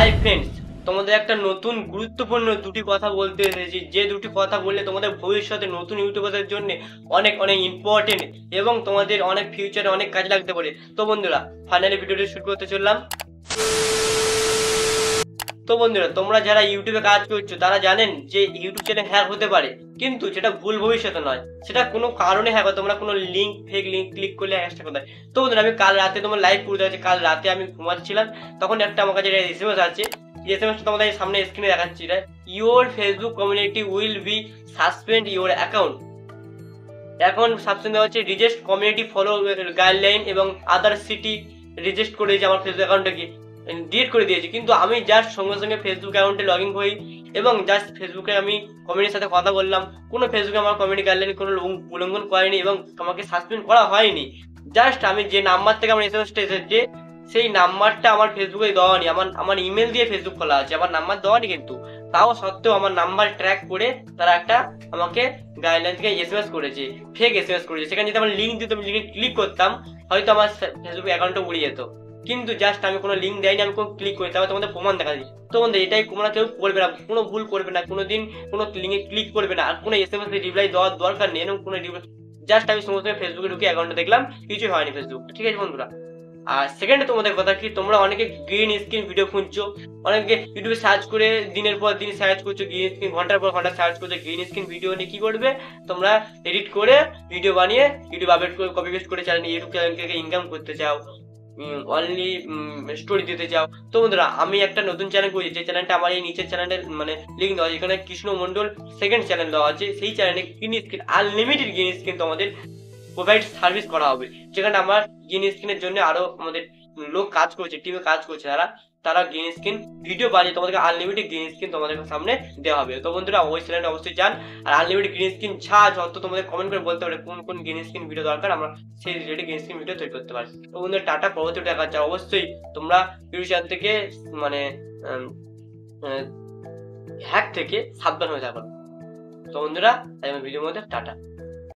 Hi friends, তোমাদের একটা নতুন গুরুত্বপূর্ণ দুটি কথা বলতে এসেছি, যে দুটি কথা বললে তোমাদের ভবিষ্যতে নতুন ইউটিউবারদের জন্য অনেক অনেক ইম্পর্টেন্ট এবং তোমাদের অনেক ফিউচারে অনেক কাজে লাগতে পারে। তো বন্ধুরা, ফাইনালি ভিডিওটি শুরু করতে চললাম। তো বন্ধুরা, তোমরা যারা ইউটিউবে কাজ করছো তারা জানেন যে ইউটিউব চ্যানেল হ্যাক হতে পারে, কিন্তু সেটা ভুল ভবিষ্যতে নয়, সেটা কোনো কারণে হ্যাক হয়। তোমরা কোনো লিঙ্ক, ফেক লিঙ্ক ক্লিক করলে হ্যাকটা কোথায়। তো বন্ধুরা, আমি কাল রাতে তোমার লাইভ করতে আছে, কাল রাতে আমি ঘুমাচ্ছিলাম, তখন একটা আমার কাছে এসএমএস আছে। এসএমএসটা তোমাদের সামনে স্ক্রিনে দেখাচ্ছি। Your Facebook community will be suspend your account. এখন সাসপেন্ড দেওয়া হচ্ছে রিজেস্ট কমিউনিটি ফলো গাইডলাইন এবং আদার সিটি রিজেস্ট করে দিয়েছে আমার ফেসবুক অ্যাকাউন্টটাকে, ডিলিট করে দিয়েছি। কিন্তু আমি জাস্ট সঙ্গে সঙ্গে ফেসবুক অ্যাকাউন্টে লগ ইন করি এবং জাস্ট ফেসবুকে আমি কমিউনিটির সাথে কথা বললাম। কোনো ফেসবুকে আমার কমিউনিটি গাইডলাইন কোনো উল্লঙ্ঘন করেনি এবং আমাকে সাসপেন্ড করা হয়নি। জাস্ট আমি যে নাম্বার থেকে আমার এসএমএসটা এসেছে সেই নাম্বারটা আমার ফেসবুকে দেওয়া নেই, আমার ইমেল দিয়ে ফেসবুক খোলা আছে, আমার নাম্বার দেওয়া নেই। কিন্তু তাও সত্ত্বেও আমার নাম্বার ট্র্যাক করে তারা একটা আমাকে গাইডলাইন থেকে এসএমএস করেছে, ফেক এসএমএস করেছে। সেখানে যদি আমার লিঙ্ক দিত, আমি লিঙ্কে ক্লিক করতাম, হয়তো আমার ফেসবুক অ্যাকাউন্টটা উড়ে যেত। কিন্তু জাস্ট আমি কোনো লিঙ্ক দেয়নি, আমি কোনো ক্লিক করি, তাহলে তোমাদের প্রমাণ দেখা দিই। তো বন্ধু, এটাই তোমরা কেউ করবে না, কোনো ভুল করবে না, কোনোদিন কোনো লিঙ্কে ক্লিক করবে না, আর কোনো এসএমএস রিপ্লাই দেওয়ার দরকার নেই। এরকম কোনো জাস্ট আমি সমস্ত ফেসবুকে ঢুকে অ্যাকাউন্টে দেখলাম, কিছুই হয়নি ফেসবুক। ঠিক আছে বন্ধুরা। আর সেকেন্ডে তোমাদের কথা কি, তোমরা অনেকে গ্রিন স্ক্রিন ভিডিও খুঁজছো, অনেকে ইউটিউবে সার্চ করে দিনের পর দিন সার্চ করছো গ্রিন স্ক্রিন, ঘন্টার পর ঘন্টা সার্চ করছো গ্রিন স্ক্রিন ভিডিও নিয়ে। কি করবে তোমরা? এডিট করে ভিডিও বানিয়ে ইউটিউব আপলোড করে কপি পেস্ট করে চ্যানেল, ইউটিউব চ্যানেল থেকে ইনকাম করতে চাও, অনলি স্টোরি দিতে চাও। তো বন্ধুরা, আমি একটা নতুন চ্যানেল করেছি, যে চ্যানেলটা আমার এই নিচের চ্যানেলের মানে লিঙ্ক দেওয়া আছে, এখানে কৃষ্ণ মন্ডল সেকেন্ড চ্যানেল দেওয়া আছে। সেই চ্যানেলে green screen, unlimited green screen তোমাদের প্রোভাইড সার্ভিস করা হবে। যেখানে আমার গ্রিন স্ক্রিনের জন্য আরো আমাদের লোক কাজ করছে, টিমে কাজ করছে, তারা গ্রিন স্ক্রিন ভিডিও বানিয়ে তোমাদেরকে আনলিমিটেড গ্রিন স্ক্রিন তোমাদের সামনে দেওয়া হবে। তো বন্ধুরা, ওই চ্যানেলে অবশ্যই যান। আর আনলিমিটেড গ্রিন স্ক্রিন ছাড়া যত তোমাদের কমেন্ট করে বলতে পারে কোন কোন গ্রিন স্ক্রিন ভিডিও দরকার, আমরা সেই রিলেটেড গ্রিন স্ক্রিন ভিডিও তৈরি করতে পারি। তো বন্ধুরা, টাটা, পরবর্তী দেখা যাচ্ছে। অবশ্যই তোমরা ইউটিউব চ্যানেল থেকে মানে হ্যাক থেকে সাবধান হয়ে থাকো। তো বন্ধুরা, ভিডিওর মধ্যে টাটা।